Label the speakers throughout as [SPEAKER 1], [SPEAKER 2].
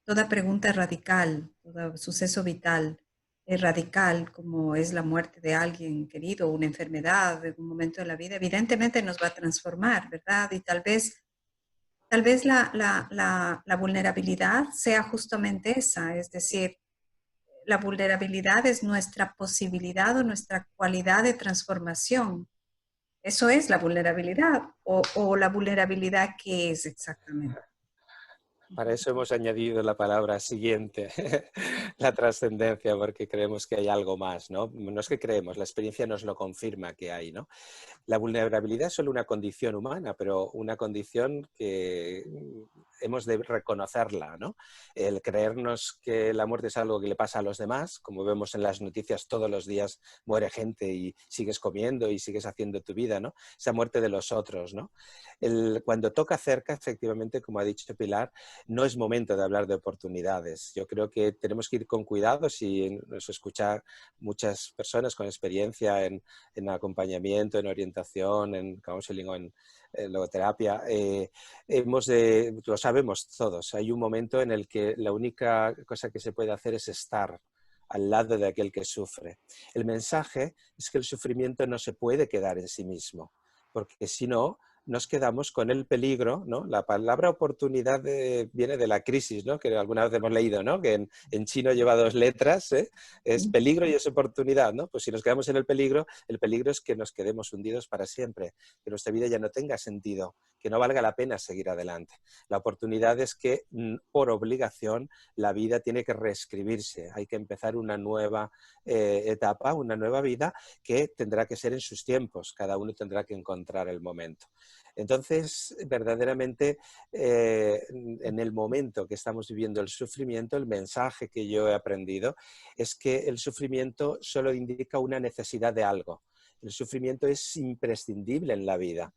[SPEAKER 1] Toda pregunta radical, todo suceso vital es radical, como es la muerte de alguien querido, una enfermedad, en un momento de la vida, evidentemente nos va a transformar, ¿verdad? Y tal vez la vulnerabilidad sea justamente esa, es decir, la vulnerabilidad es nuestra posibilidad o nuestra cualidad de transformación. Eso es la vulnerabilidad, o la vulnerabilidad, ¿qué es exactamente?
[SPEAKER 2] Para eso hemos añadido la palabra siguiente, la trascendencia, porque creemos que hay algo más, ¿no? No es que creemos, la experiencia nos lo confirma que hay, ¿no? La vulnerabilidad es solo una condición humana, pero una condición que hemos de reconocerla, ¿no? El creernos que la muerte es algo que le pasa a los demás, como vemos en las noticias todos los días, muere gente y sigues comiendo y sigues haciendo tu vida, ¿no? Esa muerte de los otros, ¿no? Cuando toca cerca, efectivamente, como ha dicho Pilar, no es momento de hablar de oportunidades. Yo creo que tenemos que ir con cuidados y nos escuchar muchas personas con experiencia en acompañamiento, en orientación, en counseling o en logoterapia. Lo sabemos todos, hay un momento en el que la única cosa que se puede hacer es estar al lado de aquel que sufre. El mensaje es que el sufrimiento no se puede quedar en sí mismo, porque si no, nos quedamos con el peligro, ¿no? La palabra oportunidad viene de la crisis, ¿no? Que alguna vez hemos leído, ¿no? Que en chino lleva dos letras, ¿eh? Es peligro y es oportunidad, ¿no? Pues si nos quedamos en el peligro es que nos quedemos hundidos para siempre, que nuestra vida ya no tenga sentido, que no valga la pena seguir adelante. La oportunidad es que por obligación la vida tiene que reescribirse, hay que empezar una nueva etapa, una nueva vida que tendrá que ser en sus tiempos, cada uno tendrá que encontrar el momento. Entonces, verdaderamente, en el momento que estamos viviendo el sufrimiento, el mensaje que yo he aprendido es que el sufrimiento solo indica una necesidad de algo. El sufrimiento es imprescindible en la vida,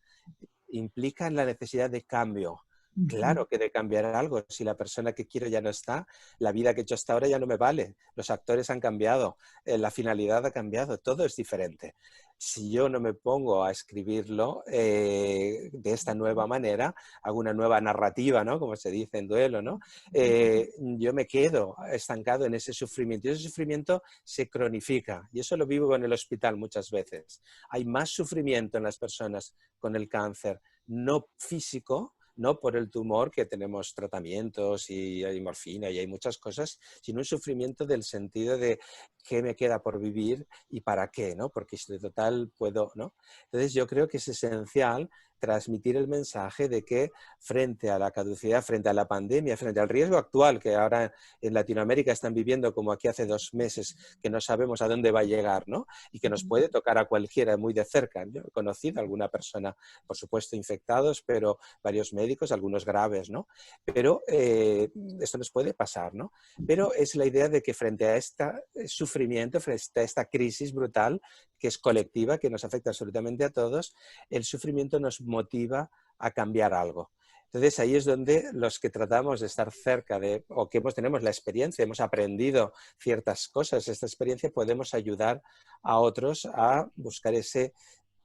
[SPEAKER 2] implica la necesidad de cambio. Claro que de cambiar algo. Si la persona que quiero ya no está, la vida que he hecho hasta ahora ya no me vale. Los actores han cambiado, la finalidad ha cambiado, todo es diferente. Si yo no me pongo a escribirlo de esta nueva manera, hago una nueva narrativa, ¿no? Como se dice en duelo, ¿no? Yo me quedo estancado en ese sufrimiento. Y ese sufrimiento se cronifica. Y eso lo vivo en el hospital muchas veces. Hay más sufrimiento en las personas con el cáncer, no físico, no por el tumor, que tenemos tratamientos y hay morfina y hay muchas cosas, sino un sufrimiento del sentido de qué me queda por vivir y para qué, ¿no? Porque si de total puedo, ¿no? Entonces yo creo que es esencial transmitir el mensaje de que frente a la caducidad, frente a la pandemia, frente al riesgo actual que ahora en Latinoamérica están viviendo, como aquí hace 2 meses, que no sabemos a dónde va a llegar, ¿no? Y que nos puede tocar a cualquiera muy de cerca. Yo he conocido a alguna persona, por supuesto, infectados, pero varios médicos, algunos graves, ¿no? Pero esto nos puede pasar, ¿no? Pero es la idea de que frente a este sufrimiento, frente a esta crisis brutal, que es colectiva, que nos afecta absolutamente a todos, el sufrimiento nos motiva a cambiar algo. Entonces ahí es donde los que tratamos de estar cerca de, o que tenemos la experiencia, hemos aprendido ciertas cosas, esta experiencia, podemos ayudar a otros a buscar ese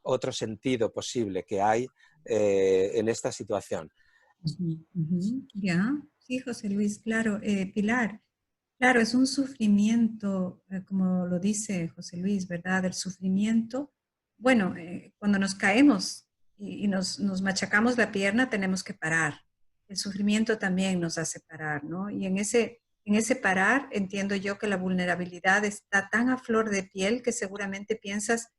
[SPEAKER 2] otro sentido posible que hay en esta situación.
[SPEAKER 1] Ya, sí, José Luis, claro. Pilar, claro, es un sufrimiento, como lo dice José Luis, ¿verdad? El sufrimiento, bueno, cuando nos caemos y nos machacamos la pierna, tenemos que parar. El sufrimiento también nos hace parar, ¿no? Y en ese parar, entiendo yo que la vulnerabilidad está tan a flor de piel que seguramente piensas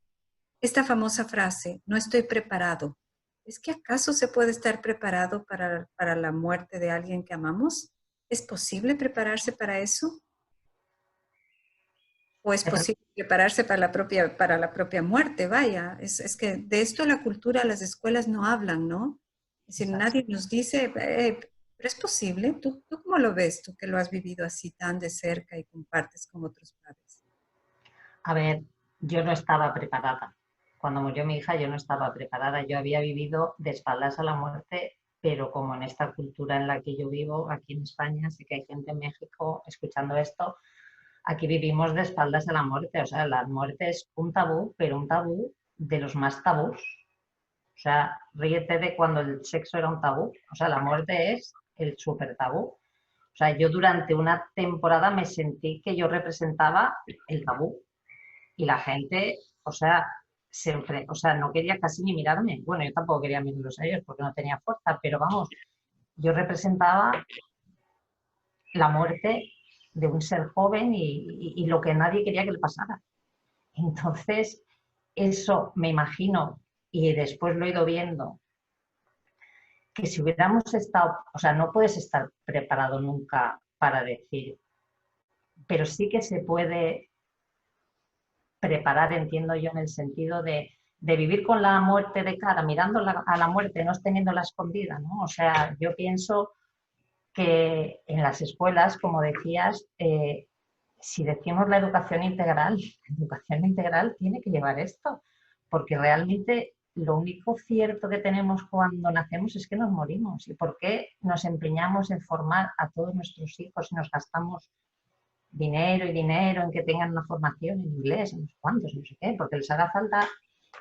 [SPEAKER 1] esta famosa frase, no estoy preparado. ¿Es que acaso se puede estar preparado para la muerte de alguien que amamos? ¿Es posible prepararse para eso? ¿O es posible prepararse para la propia muerte? Vaya, es que de esto la cultura, las escuelas no hablan, ¿no? Es decir,
[SPEAKER 3] Exacto.
[SPEAKER 1] nadie nos dice, pero es posible. ¿Tú cómo lo ves? Tú que lo has vivido así tan de cerca y compartes con otros padres.
[SPEAKER 3] A ver, yo no estaba preparada. Cuando murió mi hija yo no estaba preparada. Yo había vivido de espaldas a la muerte, pero como en esta cultura en la que yo vivo, aquí en España, sé que hay gente en México escuchando esto, aquí vivimos de espaldas a la muerte. O sea, la muerte es un tabú, pero un tabú de los más tabús. O sea, ríete de cuando el sexo era un tabú. O sea, la muerte es el súper tabú. O sea, yo durante una temporada me sentí que yo representaba el tabú y la gente, o sea, no quería casi ni mirarme. Bueno, yo tampoco quería mirarlos a ellos porque no tenía fuerza, pero vamos, yo representaba la muerte de un ser joven y lo que nadie quería que le pasara. Entonces, eso me imagino, y después lo he ido viendo, que si hubiéramos estado, o sea, no puedes estar preparado nunca para decir, pero sí que se puede preparar, entiendo yo, en el sentido de vivir con la muerte de cara, mirando a la muerte, no teniéndola escondida, ¿no? O sea, yo pienso que en las escuelas, como decías, si decimos la educación integral tiene que llevar esto, porque realmente lo único cierto que tenemos cuando nacemos es que nos morimos. ¿Y por qué nos empeñamos en formar a todos nuestros hijos y nos gastamos dinero y dinero en que tengan una formación en inglés, en unos cuantos, no sé qué? Porque les haga falta.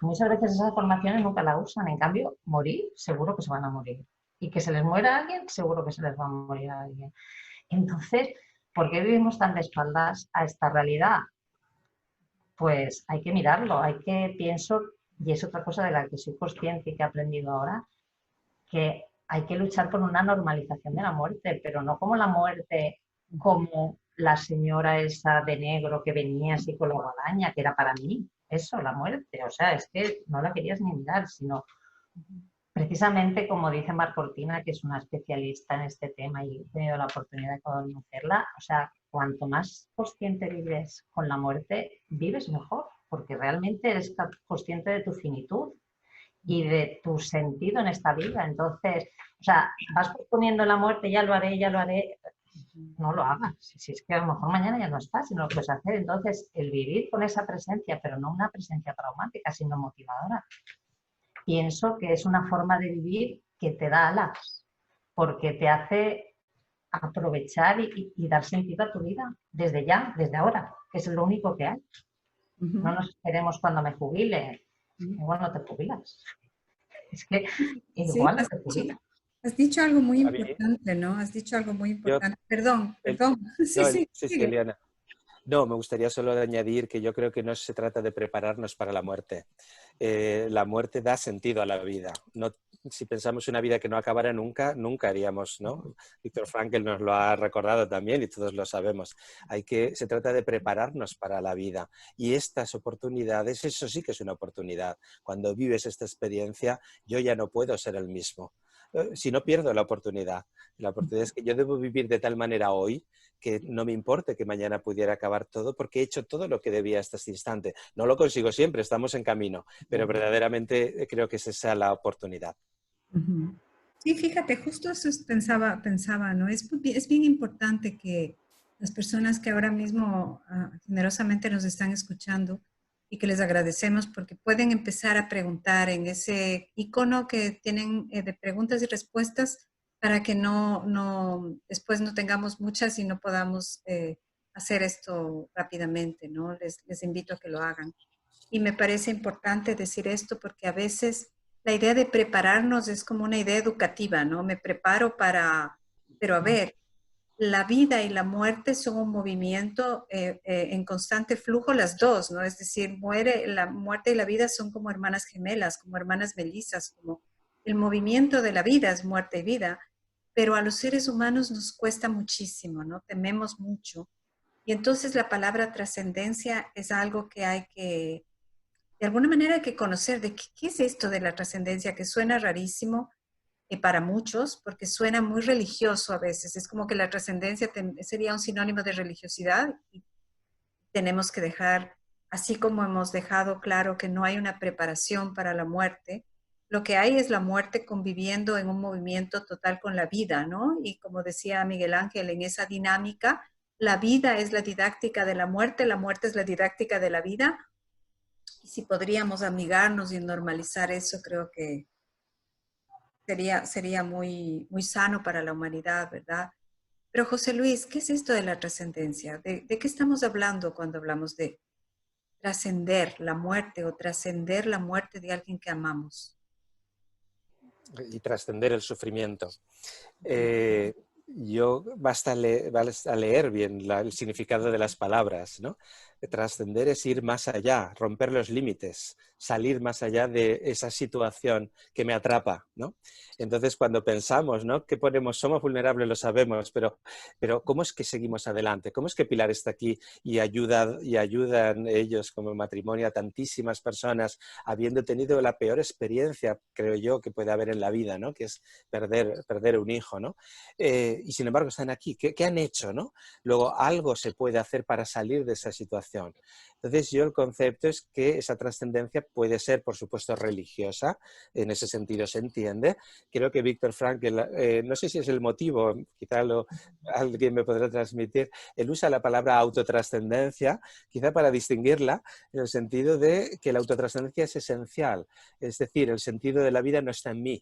[SPEAKER 3] Muchas veces esas formaciones nunca la usan. En cambio, morir, seguro que se van a morir. Y que se les muera a alguien, seguro que se les va a morir a alguien. Entonces, ¿por qué vivimos tan de espaldas a esta realidad? Pues hay que mirarlo, pienso, y es otra cosa de la que soy consciente y que he aprendido ahora, que hay que luchar por una normalización de la muerte, pero no como la muerte, como la señora esa de negro que venía así con la guadaña, que era para mí, eso, la muerte. O sea, es que no la querías ni mirar, sino precisamente como dice Mar Cortina, que es una especialista en este tema y he tenido la oportunidad de conocerla, o sea, cuanto más consciente vives con la muerte, vives mejor, porque realmente eres consciente de tu finitud y de tu sentido en esta vida. Entonces, o sea, vas posponiendo la muerte, ya lo haré, no lo hagas. Si es que a lo mejor mañana ya no estás y no lo puedes hacer. Entonces, el vivir con esa presencia, pero no una presencia traumática, sino motivadora, pienso que es una forma de vivir que te da alas, porque te hace aprovechar y dar sentido a tu vida desde ya, desde ahora, que es lo único que hay. No nos esperemos cuando me jubile. Igual no te jubilas. Es que
[SPEAKER 1] Sí,
[SPEAKER 3] igual no te jubilas.
[SPEAKER 1] has dicho algo muy
[SPEAKER 2] A mí,
[SPEAKER 1] importante, ¿no? Has dicho algo muy
[SPEAKER 2] yo,
[SPEAKER 1] importante. Perdón,
[SPEAKER 2] el-
[SPEAKER 1] perdón. Sí,
[SPEAKER 2] no,
[SPEAKER 1] sí,
[SPEAKER 2] sí, sí,
[SPEAKER 1] sigue.
[SPEAKER 2] Eliana. No, me gustaría solo añadir que yo creo que no se trata de prepararnos para la muerte. La muerte da sentido a la vida. No, si pensamos una vida que no acabara nunca, nunca haríamos, ¿no? Víctor Frankl nos lo ha recordado también y todos lo sabemos. Se trata de prepararnos para la vida. Y estas oportunidades, eso sí que es una oportunidad. Cuando vives esta experiencia, yo ya no puedo ser el mismo. Si no pierdo la oportunidad. La oportunidad es que yo debo vivir de tal manera hoy que no me importe que mañana pudiera acabar todo porque he hecho todo lo que debía hasta este instante. No lo consigo siempre, estamos en camino, pero verdaderamente creo que es esa la oportunidad.
[SPEAKER 1] Ujú. Sí, fíjate, justo eso pensaba, ¿no? Es bien importante que las personas que ahora mismo generosamente nos están escuchando y que les agradecemos porque pueden empezar a preguntar en ese icono que tienen de preguntas y respuestas para que después no tengamos muchas y no podamos hacer esto rápidamente, ¿no? Les invito a que lo hagan. Y me parece importante decir esto porque a veces la idea de prepararnos es como una idea educativa, ¿no? Me preparo pero a ver, la vida y la muerte son un movimiento en constante flujo las dos, ¿no? Es decir, la muerte y la vida son como hermanas gemelas, como hermanas mellizas, como el movimiento de la vida es muerte y vida, pero a los seres humanos nos cuesta muchísimo, ¿no? Tememos mucho. Y entonces la palabra trascendencia es algo que hay que de alguna manera hay que conocer de qué es esto de la trascendencia, que suena rarísimo para muchos, porque suena muy religioso a veces. Es como que la trascendencia sería un sinónimo de religiosidad y tenemos que dejar, así como hemos dejado claro que no hay una preparación para la muerte, lo que hay es la muerte conviviendo en un movimiento total con la vida, ¿no? Y como decía Miguel Ángel, en esa dinámica, la vida es la didáctica de la muerte es la didáctica de la vida, y si podríamos amigarnos y normalizar eso, creo que sería muy, muy sano para la humanidad, ¿verdad? Pero José Luis, ¿qué es esto de la trascendencia? ¿De qué estamos hablando cuando hablamos de trascender la muerte o trascender la muerte de alguien que amamos?
[SPEAKER 2] Y trascender el sufrimiento. basta leer bien el significado de las palabras, ¿no? Trascender es ir más allá, romper los límites, salir más allá de esa situación que me atrapa, ¿no? Entonces, cuando pensamos, ¿no? ¿Qué ponemos? Somos vulnerables, lo sabemos, pero ¿cómo es que seguimos adelante? ¿Cómo es que Pilar está aquí y ayudan ellos como matrimonio a tantísimas personas, habiendo tenido la peor experiencia, creo yo, que puede haber en la vida, ¿no? Que es perder un hijo, ¿no? Y sin embargo están aquí. ¿Qué han hecho, no? Luego algo se puede hacer para salir de esa situación. Entonces el concepto es que esa trascendencia puede ser, por supuesto, religiosa, en ese sentido se entiende. Creo que Víctor Frankl, no sé si es el motivo, quizá alguien me podrá transmitir, él usa la palabra autotrascendencia, quizá para distinguirla, en el sentido de que la autotrascendencia es esencial, es decir, el sentido de la vida no está en mí,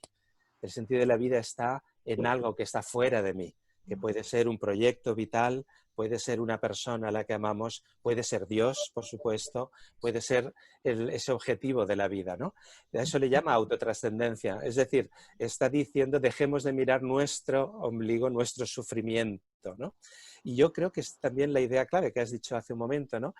[SPEAKER 2] el sentido de la vida está en algo que está fuera de mí, que puede ser un proyecto vital, puede ser una persona a la que amamos, puede ser Dios, por supuesto, puede ser ese objetivo de la vida, ¿no? A eso le llama autotrascendencia, es decir, está diciendo dejemos de mirar nuestro ombligo, nuestro sufrimiento, ¿no? Y yo creo que es también la idea clave que has dicho hace un momento, ¿no?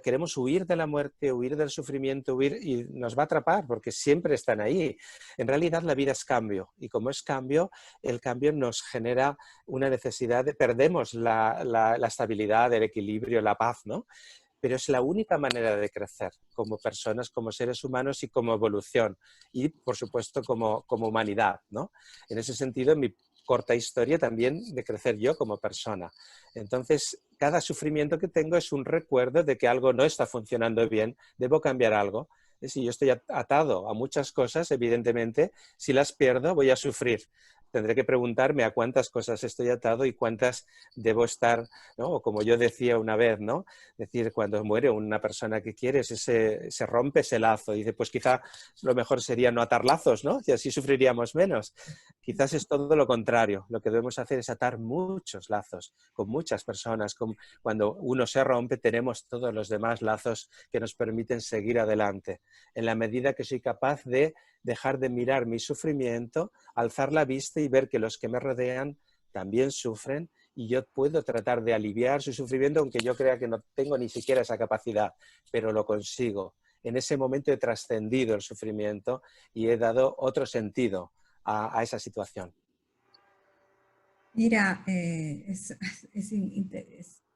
[SPEAKER 2] Queremos huir de la muerte, huir del sufrimiento, huir y nos va a atrapar porque siempre están ahí. En realidad la vida es cambio y como es cambio, el cambio nos genera una necesidad de perdemos la estabilidad, el equilibrio, la paz, ¿no? Pero es la única manera de crecer como personas, como seres humanos y como evolución y, por supuesto, como humanidad, ¿no? En ese sentido, en mi corta historia también de crecer yo como persona. Entonces, cada sufrimiento que tengo es un recuerdo de que algo no está funcionando bien, debo cambiar algo. Si yo estoy atado a muchas cosas, evidentemente, si las pierdo voy a sufrir. Tendré que preguntarme a cuántas cosas estoy atado y cuántas debo estar, ¿no? O como yo decía una vez, ¿no? Es decir, cuando muere una persona que quieres, se rompe ese lazo. Y dice, pues quizá lo mejor sería no atar lazos, ¿no? Y así sufriríamos menos. Quizás es todo lo contrario. Lo que debemos hacer es atar muchos lazos con muchas personas. Cuando uno se rompe, tenemos todos los demás lazos que nos permiten seguir adelante. En la medida que soy capaz de dejar de mirar mi sufrimiento, alzar la vista y ver que los que me rodean también sufren y yo puedo tratar de aliviar su sufrimiento, aunque yo crea que no tengo ni siquiera esa capacidad, pero lo consigo. En ese momento he trascendido el sufrimiento y he dado otro sentido a esa situación.
[SPEAKER 1] Mira, es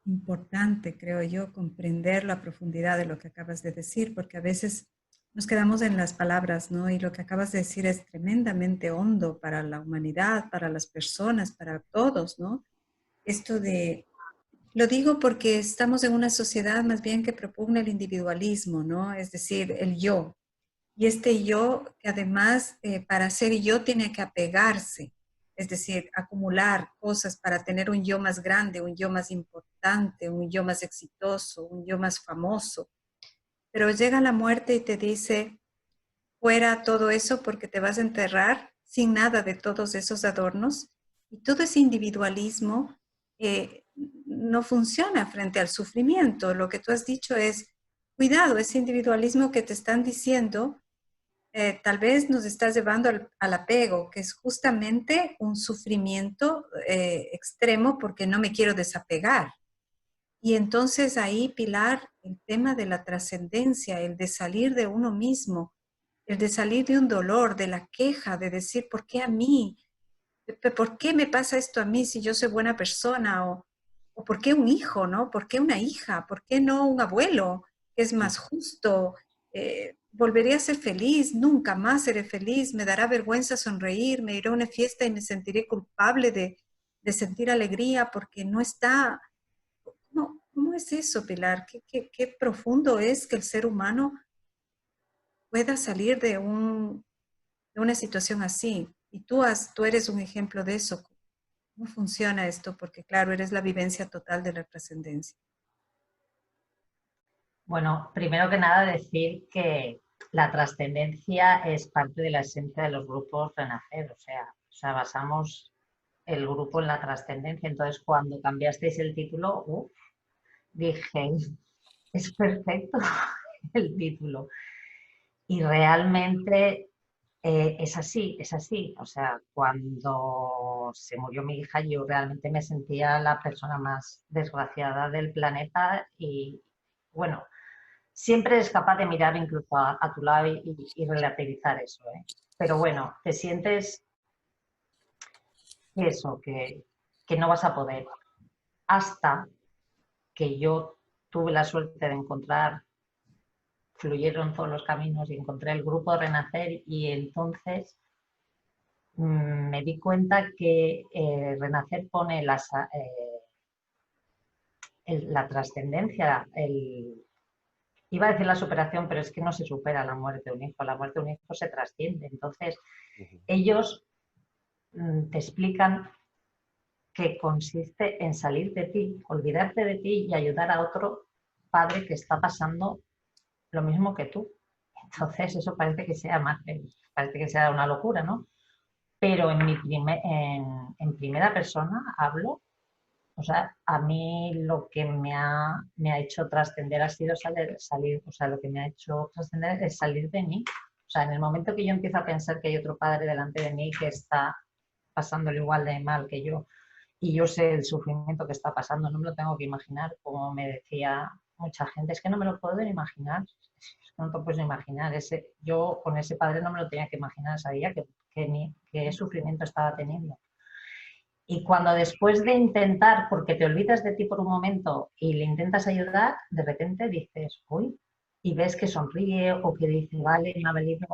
[SPEAKER 1] importante, creo yo, comprender la profundidad de lo que acabas de decir, porque a veces nos quedamos en las palabras, ¿no? Y lo que acabas de decir es tremendamente hondo para la humanidad, para las personas, para todos, ¿no? Esto de, lo digo porque estamos en una sociedad más bien que propugna el individualismo, ¿no? Es decir, el yo. Y este yo, que además para ser yo tiene que apegarse, es decir, acumular cosas para tener un yo más grande, un yo más importante, un yo más exitoso, un yo más famoso. Pero llega la muerte y te dice, fuera todo eso porque te vas a enterrar sin nada de todos esos adornos. Y todo ese individualismo no funciona frente al sufrimiento. Lo que tú has dicho es, cuidado, ese individualismo que te están diciendo tal vez nos estás llevando al apego, que es justamente un sufrimiento extremo porque no me quiero desapegar. Y entonces ahí, Pilar, el tema de la trascendencia, el de salir de uno mismo, el de salir de un dolor, de la queja, de decir, ¿por qué a mí? ¿Por qué me pasa esto a mí si yo soy buena persona? O ¿por qué un hijo, no? ¿Por qué una hija? ¿Por qué no un abuelo que es más justo? Volveré a ser feliz, nunca más seré feliz, me dará vergüenza sonreír, me iré a una fiesta y me sentiré culpable de sentir alegría porque no está... ¿Cómo es eso, Pilar? ¿Qué profundo es que el ser humano pueda salir de una situación así? Y tú eres un ejemplo de eso. ¿Cómo funciona esto? Porque claro, eres la vivencia total de la trascendencia.
[SPEAKER 3] Bueno, primero que nada decir que la trascendencia es parte de la esencia de los grupos Renacer, o sea, basamos el grupo en la trascendencia. Entonces, cuando cambiasteis el título, dije, es perfecto el título. Y realmente Es así, es así. O sea, cuando se murió mi hija, yo realmente me sentía la persona más desgraciada del planeta y, bueno, siempre eres capaz de mirar incluso a tu lado y relativizar eso, ¿eh? Pero bueno, te sientes eso, que no vas a poder, hasta que yo tuve la suerte de encontrar, fluyeron todos los caminos y encontré el grupo Renacer y entonces me di cuenta que Renacer pone la trascendencia, iba a decir la superación, pero es que no se supera la muerte de un hijo, la muerte de un hijo se trasciende. Entonces, ellos te explican que consiste en salir de ti, olvidarte de ti y ayudar a otro padre que está pasando lo mismo que tú. Entonces, eso parece que sea parece que sea una locura, ¿no? Pero en primera persona hablo. O sea, a mí lo que me ha hecho trascender ha sido salir, o sea, lo que me ha hecho trascender es salir de mí. O sea, en el momento que yo empiezo a pensar que hay otro padre delante de mí que está pasándolo igual de mal que yo, y yo sé el sufrimiento que está pasando, no me lo tengo que imaginar, como me decía mucha gente, es que no me lo puedo ni imaginar, es que no te puedes ni imaginar. Yo con ese padre no me lo tenía que imaginar, sabía qué sufrimiento estaba teniendo. Y cuando después de intentar, porque te olvidas de ti por un momento y le intentas ayudar, de repente dices, uy, y ves que sonríe o que dice, vale, me ha valido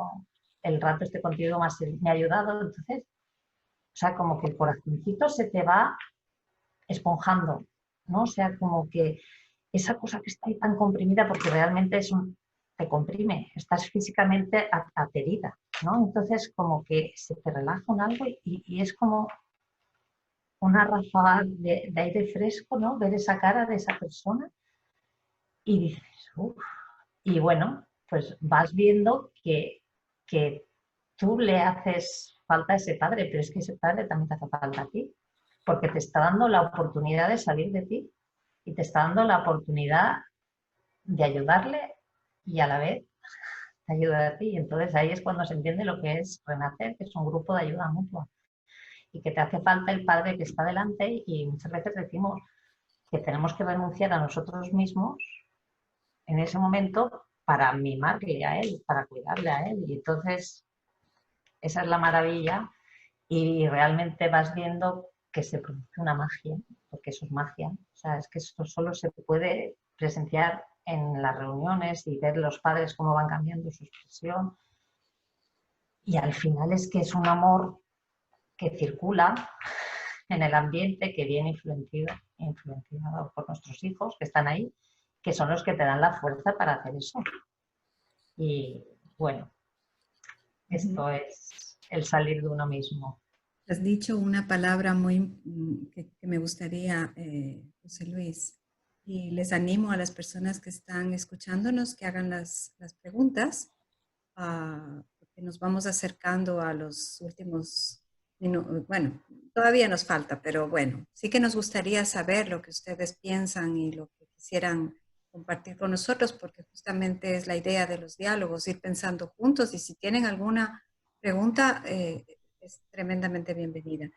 [SPEAKER 3] el rato este contigo, me ha ayudado. Entonces, o sea, como que el corazoncito se te va esponjando, ¿no? O sea, como que esa cosa que está ahí tan comprimida, porque realmente te comprime, estás físicamente aterida, ¿no? Entonces, como que se te relaja un algo y es como una ráfaga de aire fresco, ¿no? Ver esa cara de esa persona y dices, uff. Y bueno, pues vas viendo que tú le haces falta a ese padre, pero es que ese padre también te hace falta a ti, porque te está dando la oportunidad de salir de ti y te está dando la oportunidad de ayudarle y a la vez te ayuda a ti. Y entonces ahí es cuando se entiende lo que es Renacer, que es un grupo de ayuda mutua y que te hace falta el padre que está delante y muchas veces decimos que tenemos que renunciar a nosotros mismos en ese momento para mimarle a él, para cuidarle a él. Y entonces esa es la maravilla y realmente vas viendo que se produce una magia, porque eso es magia. O sea, es que esto solo se puede presenciar en las reuniones y ver los padres cómo van cambiando su expresión. Y al final es que es un amor que circula en el ambiente, que viene influenciado por nuestros hijos que están ahí, que son los que te dan la fuerza para hacer eso. Y bueno, esto es el salir de uno mismo.
[SPEAKER 1] Has dicho una palabra muy que me gustaría, José Luis, y les animo a las personas que están escuchándonos que hagan las preguntas, porque nos vamos acercando a los últimos minutos. Bueno, todavía nos falta, pero bueno, sí que nos gustaría saber lo que ustedes piensan y lo que quisieran compartir con nosotros, porque justamente es la idea de los diálogos, ir pensando juntos y si tienen alguna pregunta, es tremendamente bienvenida.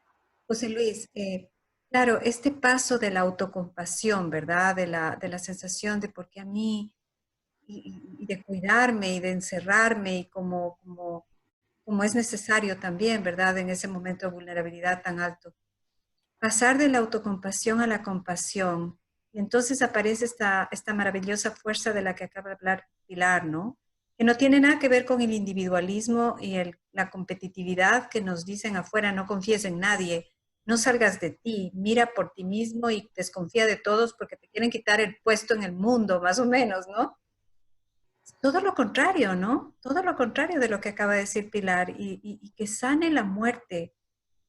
[SPEAKER 1] José Luis, claro, este paso de la autocompasión, ¿verdad? De la sensación de por qué a mí y de cuidarme y de encerrarme y como es necesario también, ¿verdad? En ese momento de vulnerabilidad tan alto. Pasar de la autocompasión a la compasión. Y entonces aparece esta maravillosa fuerza de la que acaba de hablar Pilar, ¿no? Que no tiene nada que ver con el individualismo y la competitividad que nos dicen afuera, no confíes en nadie, no salgas de ti, mira por ti mismo y desconfía de todos porque te quieren quitar el puesto en el mundo, más o menos, ¿no? Todo lo contrario, ¿no? Todo lo contrario de lo que acaba de decir Pilar y que sane la muerte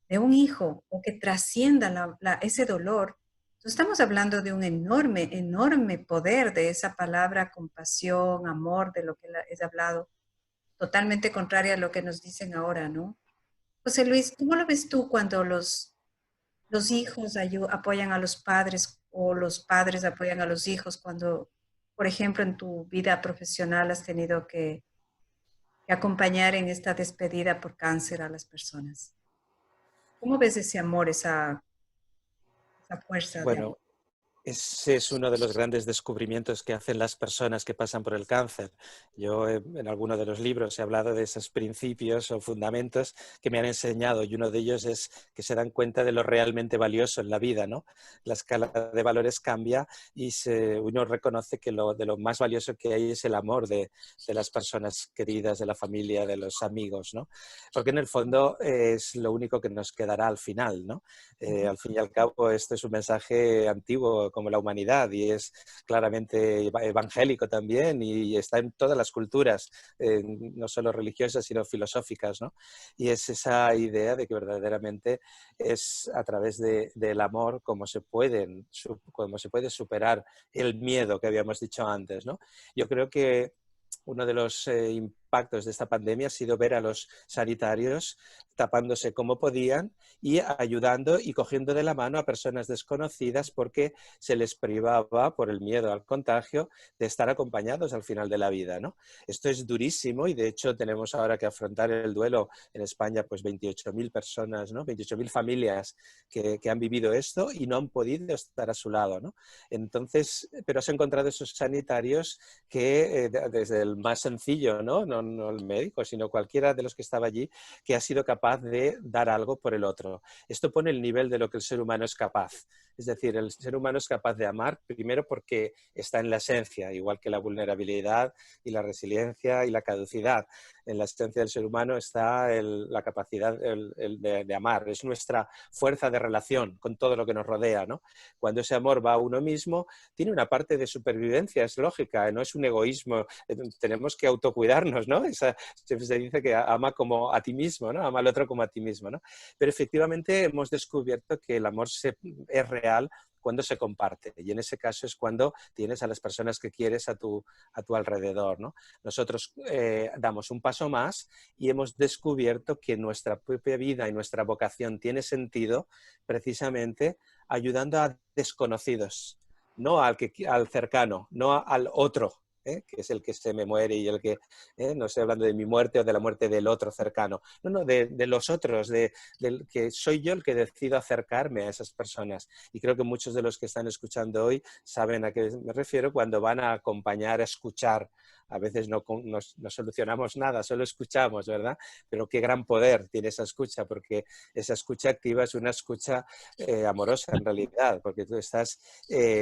[SPEAKER 1] de un hijo o que trascienda ese dolor. Entonces estamos hablando de un enorme, enorme poder de esa palabra compasión, amor, de lo que es hablado, totalmente contraria a lo que nos dicen ahora, ¿no? José Luis, ¿cómo lo ves tú cuando los hijos apoyan a los padres o los padres apoyan a los hijos cuando, por ejemplo, en tu vida profesional has tenido que de acompañar en esta despedida por cáncer a las personas. ¿Cómo ves ese amor, esa fuerza de amor?
[SPEAKER 2] Bueno, ese es uno de los grandes descubrimientos que hacen las personas que pasan por el cáncer. Yo en alguno de los libros he hablado de esos principios o fundamentos que me han enseñado y uno de ellos es que se dan cuenta de lo realmente valioso en la vida, ¿no? La escala de valores cambia y uno reconoce que de lo más valioso que hay es el amor de las personas queridas, de la familia, de los amigos, ¿no? Porque en el fondo es lo único que nos quedará al final, ¿no? Al fin y al cabo, este es un mensaje antiguo como la humanidad y es claramente evangélico también y está en todas las culturas, no solo religiosas, sino filosóficas, ¿no? Y es esa idea de que verdaderamente es a través del amor como se puede superar el miedo que habíamos dicho antes, ¿no? Yo creo que uno de los impactos de esta pandemia ha sido ver a los sanitarios tapándose como podían y ayudando y cogiendo de la mano a personas desconocidas porque se les privaba por el miedo al contagio de estar acompañados al final de la vida, ¿no? Esto es durísimo y de hecho tenemos ahora que afrontar el duelo en España, pues 28.000 personas, ¿no? 28.000 familias que han vivido esto y no han podido estar a su lado, ¿no? Entonces, pero has encontrado esos sanitarios que desde el más sencillo, ¿no? No el médico, sino cualquiera de los que estaba allí, que ha sido capaz de dar algo por el otro. Esto pone el nivel de lo que el ser humano es capaz. Es decir, el ser humano es capaz de amar primero porque está en la esencia, igual que la vulnerabilidad y la resiliencia y la caducidad. En la esencia del ser humano está la capacidad de amar. Es nuestra fuerza de relación con todo lo que nos rodea, ¿no? Cuando ese amor va a uno mismo, tiene una parte de supervivencia, es lógica, no es un egoísmo. Tenemos que autocuidarnos, ¿no? Se dice que ama como a ti mismo, ¿no? Ama al otro como a ti mismo, ¿no? Pero efectivamente hemos descubierto que el amor es real cuando se comparte y en ese caso es cuando tienes a las personas que quieres a tu alrededor, ¿no? Nosotros damos un paso más y hemos descubierto que nuestra propia vida y nuestra vocación tiene sentido precisamente ayudando a desconocidos, no al cercano, no al otro, que es el que se me muere y el que, no estoy hablando de mi muerte o de la muerte del otro cercano, no, de los otros, del que soy yo el que decido acercarme a esas personas. Y creo que muchos de los que están escuchando hoy saben a qué me refiero cuando van a acompañar, a escuchar. A veces no solucionamos nada, solo escuchamos, ¿verdad? Pero qué gran poder tiene esa escucha, porque esa escucha activa es una escucha amorosa en realidad, porque tú estás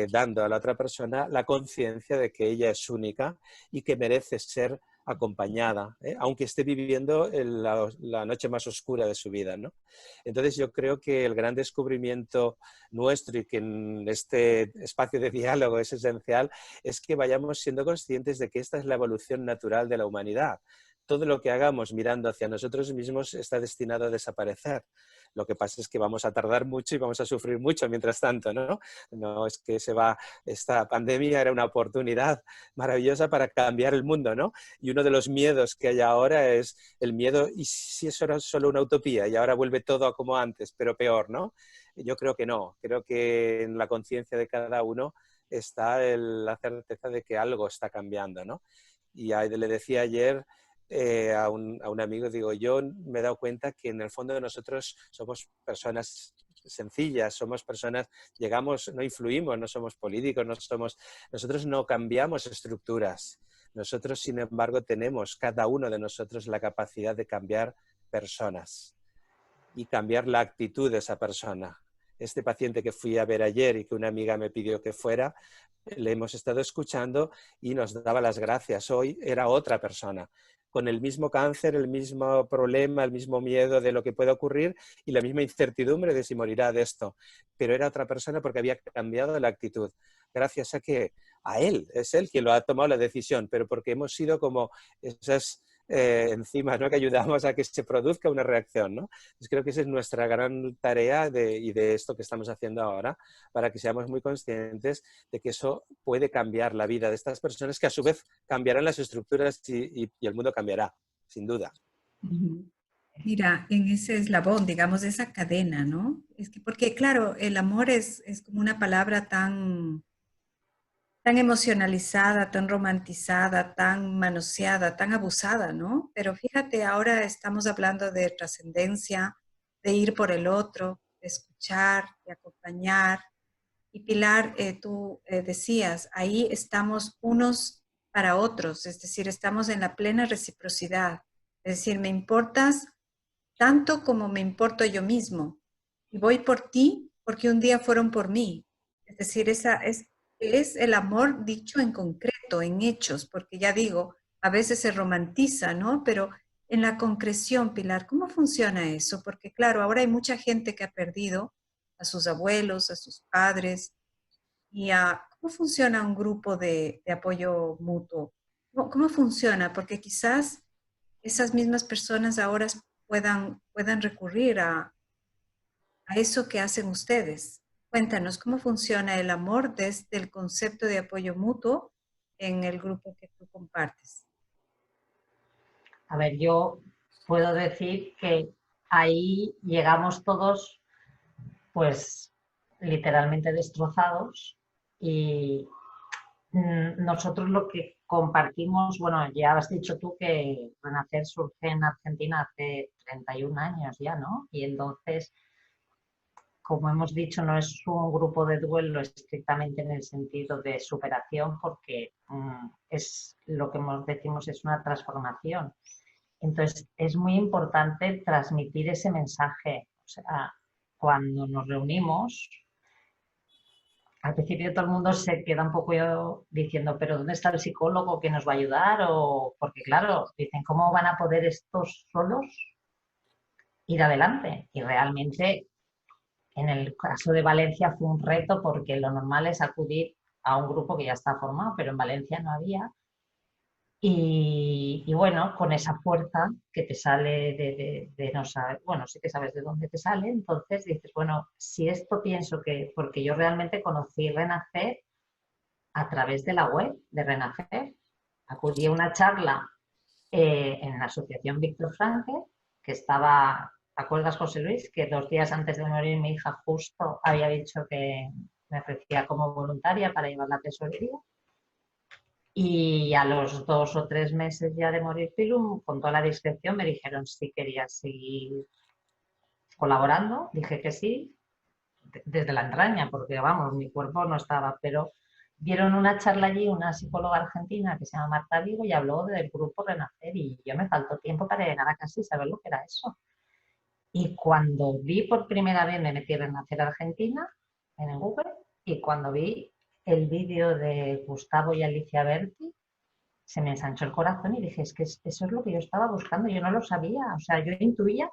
[SPEAKER 2] dando a la otra persona la conciencia de que ella es única y que merece ser acompañada, aunque esté viviendo la noche más oscura de su vida, ¿no? Entonces yo creo que el gran descubrimiento nuestro y que en este espacio de diálogo es esencial es que vayamos siendo conscientes de que esta es la evolución natural de la humanidad. Todo lo que hagamos mirando hacia nosotros mismos está destinado a desaparecer. Lo que pasa es que vamos a tardar mucho y vamos a sufrir mucho mientras tanto, ¿no? No es que esta pandemia era una oportunidad maravillosa para cambiar el mundo, ¿no? Y uno de los miedos que hay ahora es el miedo, ¿y si eso era solo una utopía y ahora vuelve todo a como antes, pero peor, ¿no? Yo creo que no, creo que en la conciencia de cada uno está la certeza de que algo está cambiando, ¿no? Y le decía ayer a un amigo, digo, yo me he dado cuenta que en el fondo de nosotros somos personas sencillas, somos personas, llegamos, no influimos, no somos políticos, nosotros no cambiamos estructuras. Nosotros, sin embargo, tenemos, cada uno de nosotros, la capacidad de cambiar personas y cambiar la actitud de esa persona. Este paciente que fui a ver ayer y que una amiga me pidió que fuera, le hemos estado escuchando y nos daba las gracias. Hoy era otra persona, con el mismo cáncer, el mismo problema, el mismo miedo de lo que puede ocurrir y la misma incertidumbre de si morirá de esto. Pero era otra persona porque había cambiado la actitud. Gracias a él, es él quien lo ha tomado la decisión, pero porque hemos sido como esas enzimas, ¿no? Que ayudamos a que se produzca una reacción, ¿no? Entonces creo que esa es nuestra gran tarea y de esto que estamos haciendo ahora, para que seamos muy conscientes de que eso puede cambiar la vida de estas personas, que a su vez cambiarán las estructuras y el mundo cambiará, sin duda.
[SPEAKER 1] Mira, en ese eslabón, digamos, de esa cadena, ¿no? Es que, porque claro, el amor es como una palabra tan tan emocionalizada, tan romantizada, tan manoseada, tan abusada, ¿no? Pero fíjate, ahora estamos hablando de trascendencia, de ir por el otro, de escuchar, de acompañar. Y Pilar, tú decías, ahí estamos unos para otros, es decir, estamos en la plena reciprocidad. Es decir, me importas tanto como me importo yo mismo. Y voy por ti porque un día fueron por mí. Es decir, es el amor dicho en concreto, en hechos, porque ya digo, a veces se romantiza, ¿no? Pero en la concreción, Pilar, ¿cómo funciona eso? Porque claro, ahora hay mucha gente que ha perdido a sus abuelos, a sus padres, y cómo funciona un grupo de apoyo mutuo. ¿Cómo funciona? Porque quizás esas mismas personas ahora puedan recurrir a eso que hacen ustedes. Cuéntanos, ¿cómo funciona el amor desde el concepto de apoyo mutuo en el grupo que tú compartes?
[SPEAKER 3] A ver, yo puedo decir que ahí llegamos todos, pues, literalmente destrozados y nosotros lo que compartimos, bueno, ya has dicho tú que Renacer surge en Argentina hace 31 años ya, ¿no? Y entonces, como hemos dicho, no es un grupo de duelo estrictamente en el sentido de superación, porque es lo que decimos es una transformación. Entonces, es muy importante transmitir ese mensaje. O sea, cuando nos reunimos, al principio todo el mundo se queda un poco diciendo, pero ¿dónde está el psicólogo que nos va a ayudar? O, porque claro, dicen, ¿cómo van a poder estos solos ir adelante? Y realmente, en el caso de Valencia fue un reto porque lo normal es acudir a un grupo que ya está formado, pero en Valencia no había. Y bueno, con esa fuerza que te sale de no saber, bueno, sí que sabes de dónde te sale, entonces dices, bueno, si esto pienso que, porque yo realmente conocí Renacer a través de la web de Renacer, acudí a una charla en la Asociación Víctor Frankel, que estaba, ¿te acuerdas, José Luis? Que 2 días antes de morir mi hija justo había dicho que me ofrecía como voluntaria para llevar la tesorería. Y a los 2 o 3 meses ya de morir Pilum, con toda la discreción, me dijeron si quería seguir colaborando. Dije que sí, desde la entraña, porque vamos, mi cuerpo no estaba, pero dieron una charla allí, una psicóloga argentina que se llama Marta Vigo y habló del grupo Renacer y yo me faltó tiempo para llegar a casa y saber lo que era eso. Y cuando vi por primera vez, me metí en Renacer Argentina en el Google y cuando vi el vídeo de Gustavo y Alicia Berti, se me ensanchó el corazón y dije, es que eso es lo que yo estaba buscando, yo no lo sabía, o sea, yo intuía,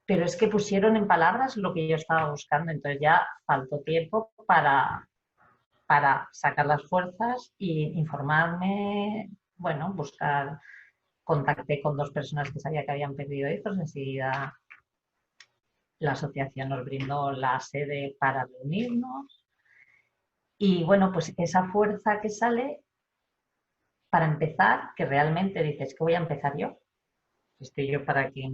[SPEAKER 3] pero es que pusieron en palabras lo que yo estaba buscando, entonces ya faltó tiempo para sacar las fuerzas e informarme, bueno, buscar, contacté con 2 personas que sabía que habían perdido hijos, enseguida la asociación nos brindó la sede para reunirnos y bueno, pues esa fuerza que sale para empezar, que realmente dices que voy a empezar yo, estoy yo para que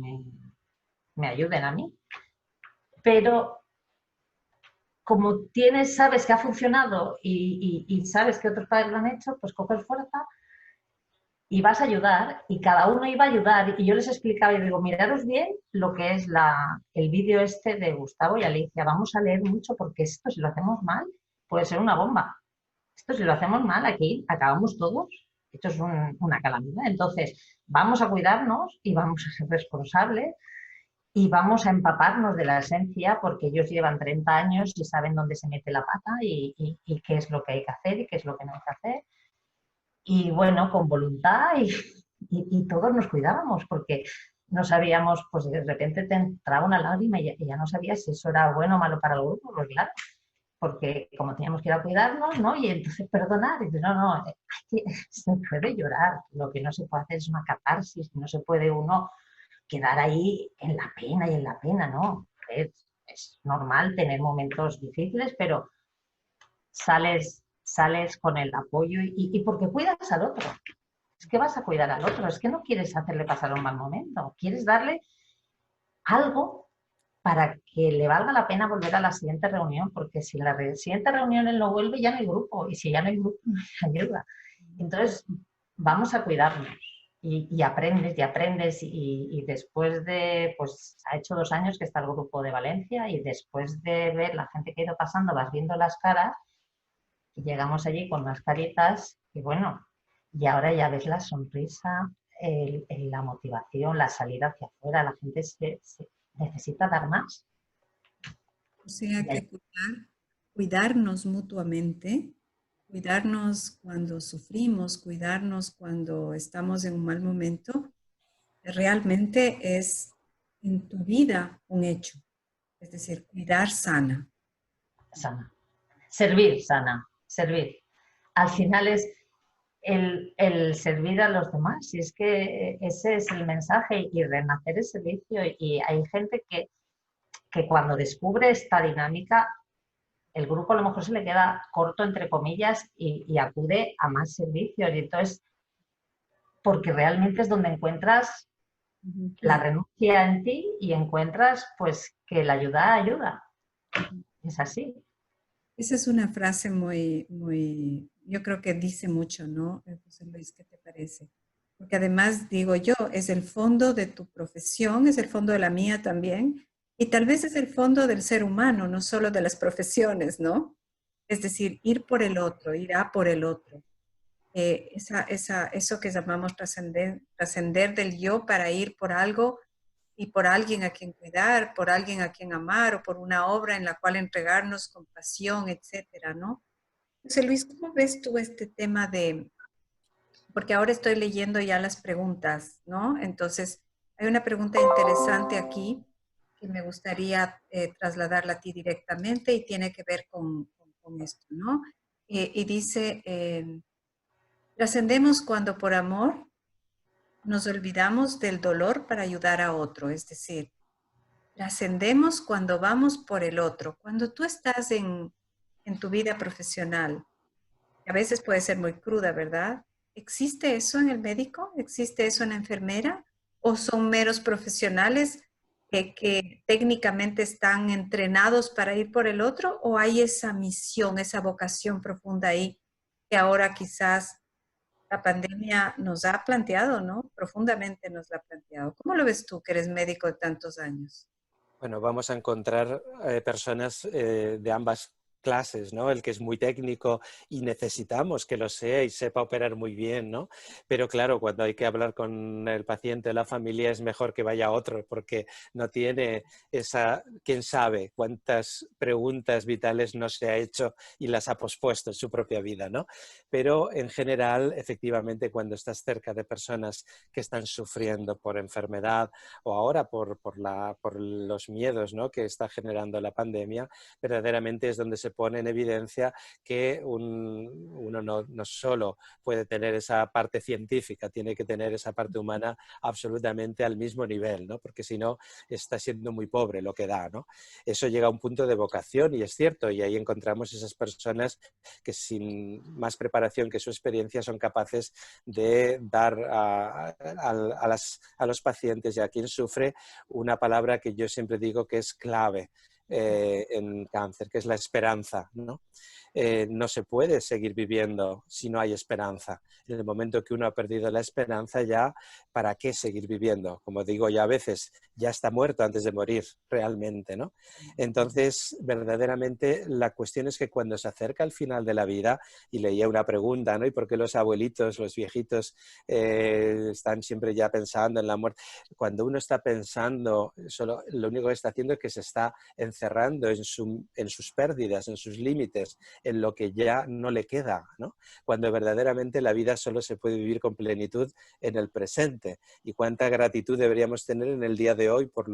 [SPEAKER 3] me ayuden a mí, pero como tienes, sabes que ha funcionado y sabes que otros padres lo han hecho, pues coges fuerza y vas a ayudar y cada uno iba a ayudar y yo les explicaba y digo, miraros bien lo que es el vídeo este de Gustavo y Alicia, vamos a leer mucho porque esto si lo hacemos mal puede ser una bomba, esto si lo hacemos mal aquí acabamos todos, esto es una calamidad, entonces vamos a cuidarnos y vamos a ser responsables y vamos a empaparnos de la esencia porque ellos llevan 30 años y saben dónde se mete la pata y qué es lo que hay que hacer y qué es lo que no hay que hacer. Y bueno, con voluntad y todos nos cuidábamos porque no sabíamos, pues de repente te entraba una lágrima y ya no sabías si eso era bueno o malo para el grupo, pues claro, porque como teníamos que ir a cuidarnos, ¿no? Y entonces perdonar, y dices, no, se puede llorar, lo que no se puede hacer es una catarsis, no se puede uno quedar ahí en la pena y en la pena, ¿no? Es normal tener momentos difíciles, pero sales con el apoyo y porque cuidas al otro. Es que vas a cuidar al otro, es que no quieres hacerle pasar un mal momento, quieres darle algo para que le valga la pena volver a la siguiente reunión, porque si en la siguiente reunión él no vuelve, ya no hay grupo, y si ya no hay grupo, no hay ayuda. Entonces, vamos a cuidarnos. Y aprendes, y después de, pues ha hecho 2 años que está el grupo de Valencia, y después de ver la gente que ha ido pasando, vas viendo las caras, y llegamos allí con unas caritas, y bueno, y ahora ya ves la sonrisa, la motivación, la salida hacia afuera, la gente se necesita dar más.
[SPEAKER 1] O sea que cuidarnos mutuamente, cuidarnos cuando sufrimos, cuidarnos cuando estamos en un mal momento, realmente es en tu vida un hecho. Es decir, cuidar sana.
[SPEAKER 3] Sana. Servir, sana, servir. Al final es el servir a los demás, y es que ese es el mensaje, y renacer es servicio. Y hay gente que cuando descubre esta dinámica, el grupo a lo mejor se le queda corto, entre comillas, y acude a más servicios. Y entonces, porque realmente es donde encuentras la renuncia en ti, y encuentras pues que la ayuda. Es así.
[SPEAKER 1] Esa es una frase yo creo que dice mucho, ¿no? José Luis, ¿qué te parece? Porque además, digo yo, es el fondo de tu profesión, es el fondo de la mía también, y tal vez es el fondo del ser humano, no solo de las profesiones, ¿no? Es decir, ir por el otro, ir a por el otro. Eso que llamamos trascender del yo para ir por algo y por alguien a quien cuidar, por alguien a quien amar, o por una obra en la cual entregarnos con pasión, etcétera, ¿no? José Luis, ¿cómo ves tú este tema porque ahora estoy leyendo ya las preguntas, ¿no? Entonces, hay una pregunta interesante aquí que me gustaría trasladarla a ti directamente, y tiene que ver con esto, ¿no? Y dice, trascendemos cuando por amor nos olvidamos del dolor para ayudar a otro, es decir, trascendemos cuando vamos por el otro. Cuando tú estás en tu vida profesional, a veces puede ser muy cruda, ¿verdad? ¿Existe eso en el médico? ¿Existe eso en la enfermera? ¿O son meros profesionales que técnicamente están entrenados para ir por el otro? ¿O hay esa misión, esa vocación profunda ahí que ahora quizás la pandemia nos ha planteado, ¿no? Profundamente nos la ha planteado. ¿Cómo lo ves tú, que eres médico de tantos años?
[SPEAKER 2] Bueno, vamos a encontrar personas de ambas clases, ¿no? El que es muy técnico y necesitamos que lo sea y sepa operar muy bien, ¿no? Pero claro, cuando hay que hablar con el paciente o la familia es mejor que vaya otro, porque no tiene quién sabe cuántas preguntas vitales no se ha hecho y las ha pospuesto en su propia vida, ¿no? Pero en general, efectivamente, cuando estás cerca de personas que están sufriendo por enfermedad, o ahora por los miedos, ¿no?, que está generando la pandemia, verdaderamente es donde se pone en evidencia que uno no solo puede tener esa parte científica, tiene que tener esa parte humana absolutamente al mismo nivel, ¿no? Porque si no está siendo muy pobre lo que da, ¿no? Eso llega a un punto de vocación, y es cierto, y ahí encontramos esas personas que sin más preparación que su experiencia son capaces de dar a los pacientes y a quien sufre una palabra que yo siempre digo que es clave en cáncer, que es la esperanza, ¿no? No se puede seguir viviendo si no hay esperanza. En el momento que uno ha perdido la esperanza, ya, ¿para qué seguir viviendo? Como digo, ya a veces ya está muerto antes de morir realmente, ¿no? Entonces, verdaderamente, la cuestión es que cuando se acerca al final de la vida, y leía una pregunta, ¿no? ¿Y por qué los abuelitos, los viejitos están siempre ya pensando en la muerte? Cuando uno está pensando, solo, lo único que está haciendo es que se está encerrando en sus pérdidas, en sus límites, en lo que ya no le queda, ¿no? Cuando verdaderamente la vida solo se puede vivir con plenitud en el presente. Y cuánta gratitud deberíamos tener en el día de hoy por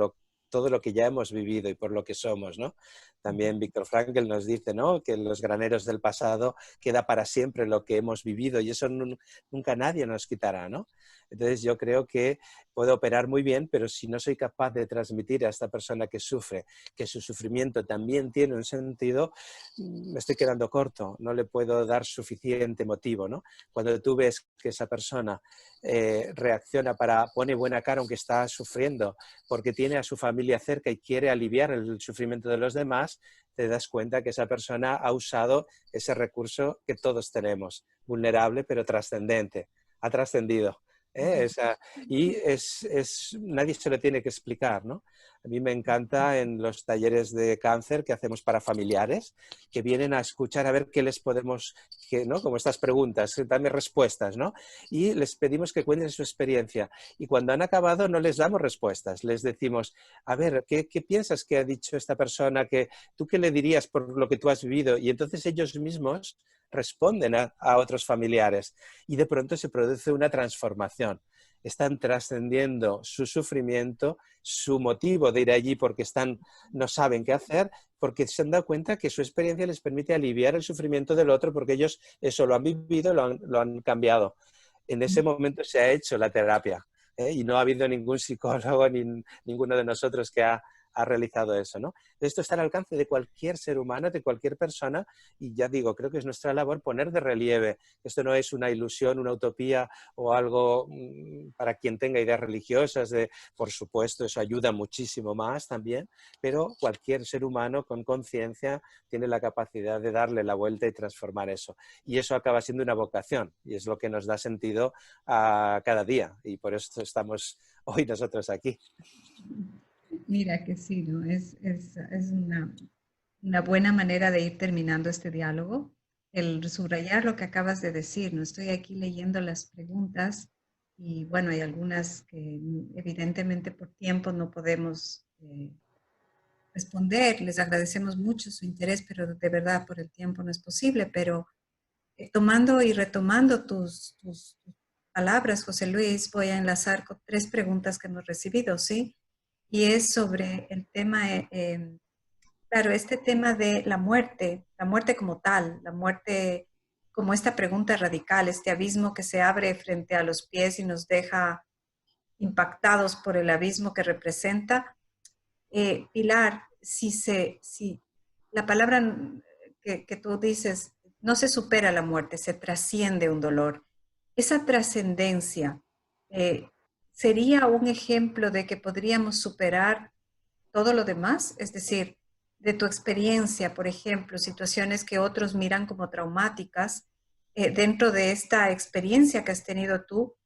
[SPEAKER 2] todo lo que ya hemos vivido y por lo que somos, ¿no? También Viktor Frankl nos dice, ¿no?, que en los graneros del pasado queda para siempre lo que hemos vivido, y eso nunca nadie nos quitará, ¿no? Entonces yo creo que puedo operar muy bien, pero si no soy capaz de transmitir a esta persona que sufre que su sufrimiento también tiene un sentido, me estoy quedando corto, no le puedo dar suficiente motivo, ¿no? Cuando tú ves que esa persona reacciona pone buena cara aunque está sufriendo, porque tiene a su familia familia cerca y quiere aliviar el sufrimiento de los demás, te das cuenta que esa persona ha usado ese recurso que todos tenemos, vulnerable pero trascendente, ha trascendido. Nadie se lo tiene que explicar, ¿no? A mí me encanta en los talleres de cáncer que hacemos para familiares, que vienen a escuchar a ver qué les podemos, ¿no? Como estas preguntas, dame respuestas, ¿no? Y les pedimos que cuenten su experiencia. Y cuando han acabado no les damos respuestas, les decimos, a ver, ¿qué piensas que ha dicho esta persona? ¿Tú qué le dirías por lo que tú has vivido? Y entonces ellos mismos responden a otros familiares y de pronto se produce una transformación. Están trascendiendo su sufrimiento, su motivo de ir allí porque no saben qué hacer, porque se han dado cuenta que su experiencia les permite aliviar el sufrimiento del otro porque ellos eso lo han vivido, lo han cambiado. En ese momento se ha hecho la terapia, y no ha habido ningún psicólogo ni ninguno de nosotros que ha realizado eso, ¿no? Esto está al alcance de cualquier ser humano, de cualquier persona, y ya digo, creo que es nuestra labor poner de relieve. Esto no es una ilusión, una utopía o algo para quien tenga ideas religiosas. Por supuesto, eso ayuda muchísimo más también, pero cualquier ser humano con conciencia tiene la capacidad de darle la vuelta y transformar eso. Y eso acaba siendo una vocación, y es lo que nos da sentido a cada día, y por eso estamos hoy nosotros aquí.
[SPEAKER 1] Mira que sí, ¿no? Es una buena manera de ir terminando este diálogo. El subrayar lo que acabas de decir, ¿no? Estoy aquí leyendo las preguntas y bueno, hay algunas que evidentemente por tiempo no podemos responder. Les agradecemos mucho su interés, pero de verdad por el tiempo no es posible. Pero tomando y retomando tus palabras, José Luis, voy a enlazar con 3 preguntas que hemos recibido, ¿sí? Y es sobre el tema, claro, este tema de la muerte como tal, la muerte como esta pregunta radical, este abismo que se abre frente a los pies y nos deja impactados por el abismo que representa. Pilar, si la palabra que tú dices, no se supera la muerte, se trasciende un dolor. Esa trascendencia, ¿sería un ejemplo de que podríamos superar todo lo demás? Es decir, de tu experiencia, por ejemplo, situaciones que otros miran como traumáticas, dentro de esta experiencia que has tenido tú,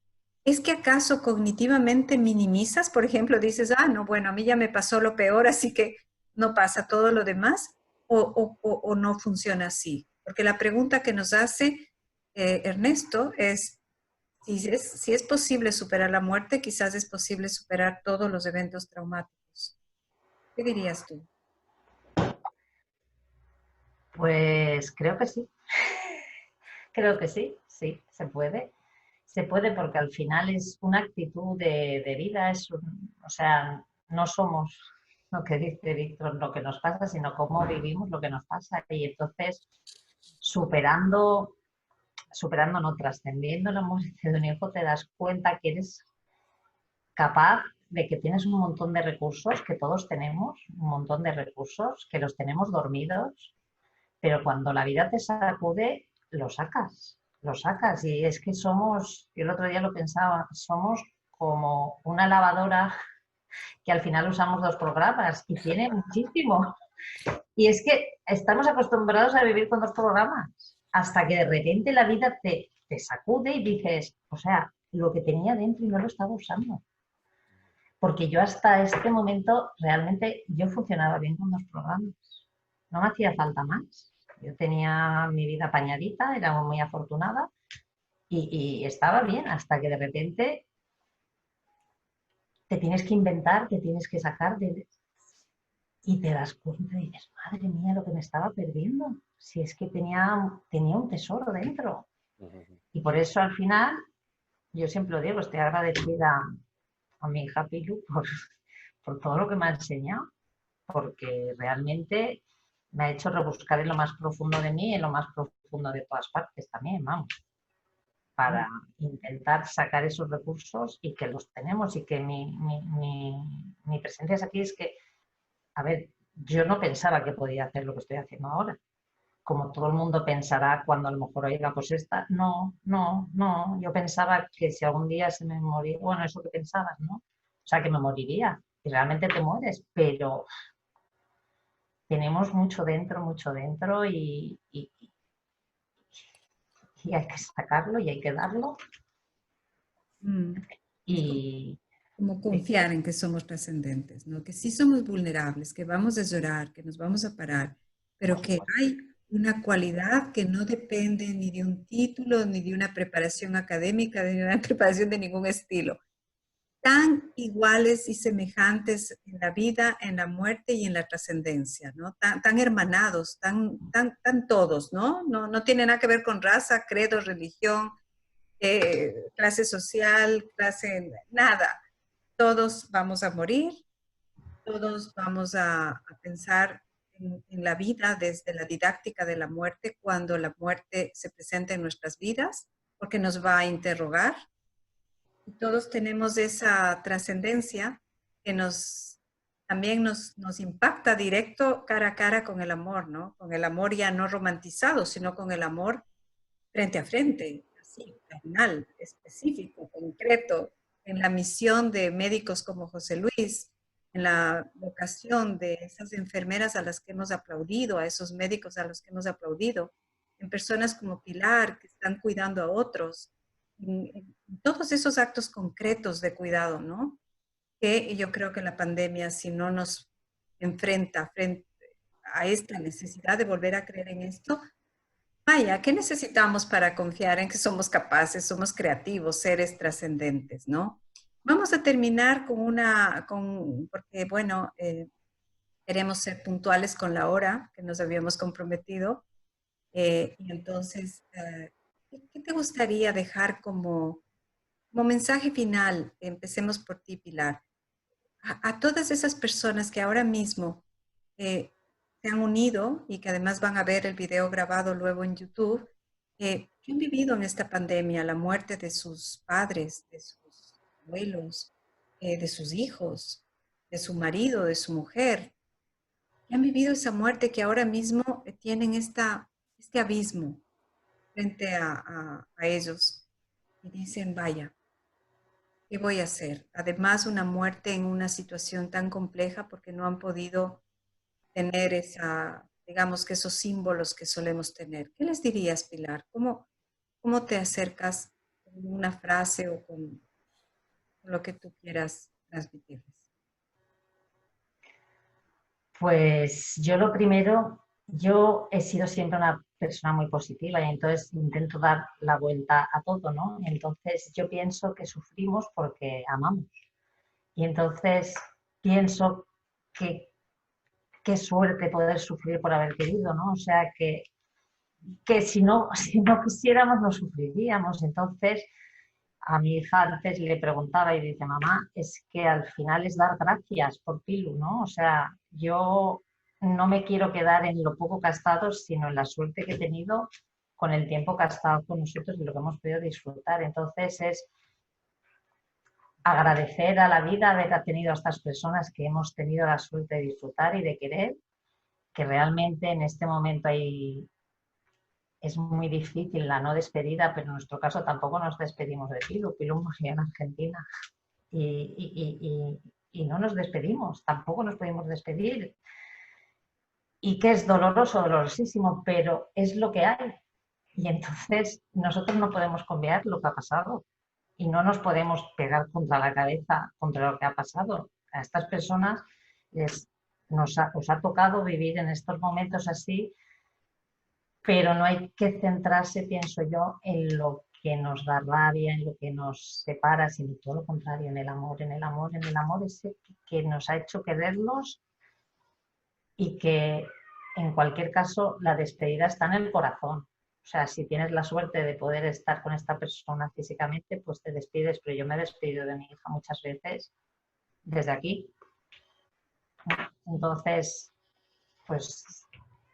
[SPEAKER 1] ¿es que acaso cognitivamente minimizas? Por ejemplo, dices, no, bueno, a mí ya me pasó lo peor, así que no pasa todo lo demás, o no funciona así. Porque la pregunta que nos hace Ernesto es, si es posible superar la muerte, quizás es posible superar todos los eventos traumáticos. ¿Qué dirías tú?
[SPEAKER 3] Pues creo que sí. Creo que sí, sí, se puede. Se puede porque al final es una actitud de vida, o sea, no somos lo que dice Víctor, lo que nos pasa, sino cómo vivimos lo que nos pasa. Y entonces, superando, no trascendiendo la muerte de un hijo, te das cuenta que eres capaz de que tienes un montón de recursos, que todos tenemos, un montón de recursos, que los tenemos dormidos, pero cuando la vida te sacude, lo sacas y es que somos, yo el otro día lo pensaba, somos como una lavadora que al final usamos 2 programas y tiene muchísimo. Y es que estamos acostumbrados a vivir con 2 programas hasta que de repente la vida te sacude y dices, o sea, lo que tenía dentro y no lo estaba usando. Porque yo hasta este momento realmente yo funcionaba bien con 2 programas. No me hacía falta más. Yo tenía mi vida apañadita, era muy afortunada y estaba bien hasta que de repente te tienes que inventar, te tienes que sacar y te das cuenta y dices, madre mía, lo que me estaba perdiendo. Si es que tenía un tesoro dentro. Y por eso al final, yo siempre lo digo, estoy agradecida a mi hija Pilu por todo lo que me ha enseñado, porque realmente me ha hecho rebuscar en lo más profundo de mí y en lo más profundo de todas partes también, vamos, para intentar sacar esos recursos y que los tenemos y que mi presencia es aquí es que, a ver, yo no pensaba que podía hacer lo que estoy haciendo ahora. Como todo el mundo pensará cuando a lo mejor oiga, pues esta, no, yo pensaba que si algún día se me moría, bueno, eso que pensabas, ¿no? O sea, que me moriría. y realmente te mueres, pero tenemos mucho dentro y hay que sacarlo y hay que darlo.
[SPEAKER 1] Mm.
[SPEAKER 3] Y
[SPEAKER 1] Como confiar en que somos trascendentes, ¿no? Que sí somos vulnerables, que vamos a llorar, que nos vamos a parar, pero que hay una cualidad que no depende ni de un título, ni de una preparación académica, ni de una preparación de ningún estilo. Tan iguales y semejantes en la vida, en la muerte y en la trascendencia, ¿no? Tan hermanados, tan todos, ¿no? No tiene nada que ver con raza, credo, religión, clase social, nada. Todos vamos a morir, todos vamos a pensar en la vida desde la didáctica de la muerte, cuando la muerte se presenta en nuestras vidas, porque nos va a interrogar. Y todos tenemos esa trascendencia que también nos impacta directo cara a cara con el amor, ¿no? Con el amor ya no romantizado, sino con el amor frente a frente, así, carnal, específico, concreto, en la misión de médicos como José Luis, en la vocación de esas enfermeras a las que hemos aplaudido, a esos médicos a los que hemos aplaudido, en personas como Pilar, que están cuidando a otros, en todos esos actos concretos de cuidado, ¿no? Que yo creo que la pandemia, si no nos enfrenta frente a esta necesidad de volver a creer en esto, vaya, ¿qué necesitamos para confiar en que somos capaces, somos creativos, seres trascendentes, ¿no? Vamos a terminar porque bueno, queremos ser puntuales con la hora que nos habíamos comprometido. Y entonces, ¿qué te gustaría dejar como mensaje final? Empecemos por ti, Pilar. A todas esas personas que ahora mismo se han unido y que además van a ver el video grabado luego en YouTube, que han vivido en esta pandemia la muerte de sus padres, de sus abuelos, de sus hijos, de su marido, de su mujer, que han vivido esa muerte, que ahora mismo tienen este abismo frente a ellos y dicen, vaya, ¿qué voy a hacer? Además, una muerte en una situación tan compleja porque no han podido tener digamos que esos símbolos que solemos tener. ¿Qué les dirías, Pilar? ¿Cómo te acercas con una frase o con lo que tú quieras transmitirles?
[SPEAKER 3] pues yo lo primero, yo he sido siempre una persona muy positiva y entonces intento dar la vuelta a todo, ¿no? Entonces yo pienso que sufrimos porque amamos. Y entonces pienso que qué suerte poder sufrir por haber querido, ¿no? O sea, que si no quisiéramos no sufriríamos. Entonces, a mi hija antes le preguntaba y dice, mamá, es que al final es dar gracias por Pilu, ¿no? O sea, yo no me quiero quedar en lo poco que ha estado, sino en la suerte que he tenido con el tiempo que ha estado con nosotros y lo que hemos podido disfrutar. Entonces es agradecer a la vida haber tenido a estas personas que hemos tenido la suerte de disfrutar y de querer, que realmente en este momento es muy difícil la no despedida, pero en nuestro caso tampoco nos despedimos de Pilu. Pilu murió en Argentina y no nos despedimos, tampoco nos podemos despedir. Y que es doloroso, dolorosísimo, pero es lo que hay. Y entonces nosotros no podemos cambiar lo que ha pasado y no nos podemos pegar contra la cabeza contra lo que ha pasado. A estas personas os ha tocado vivir en estos momentos así, pero no hay que centrarse, pienso yo, en lo que nos da rabia, en lo que nos separa, sino todo lo contrario, en el amor, en el amor, en el amor ese que nos ha hecho quererlos y que en cualquier caso la despedida está en el corazón. O sea, si tienes la suerte de poder estar con esta persona físicamente, pues te despides, pero yo me he despedido de mi hija muchas veces desde aquí. Entonces, pues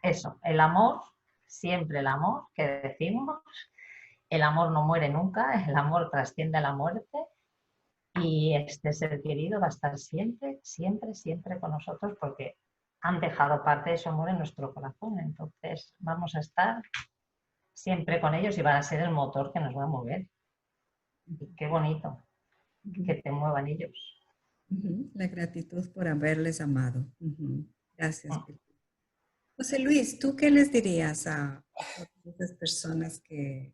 [SPEAKER 3] eso, el amor, siempre el amor que decimos, el amor no muere nunca, el amor trasciende a la muerte y este ser querido va a estar siempre, siempre, siempre con nosotros porque han dejado parte de su amor en nuestro corazón. Entonces vamos a estar siempre con ellos y van a ser el motor que nos va a mover. Y qué bonito que te muevan ellos.
[SPEAKER 1] La gratitud por haberles amado. Gracias, Pilar. José Luis, ¿tú qué les dirías a todas esas personas que,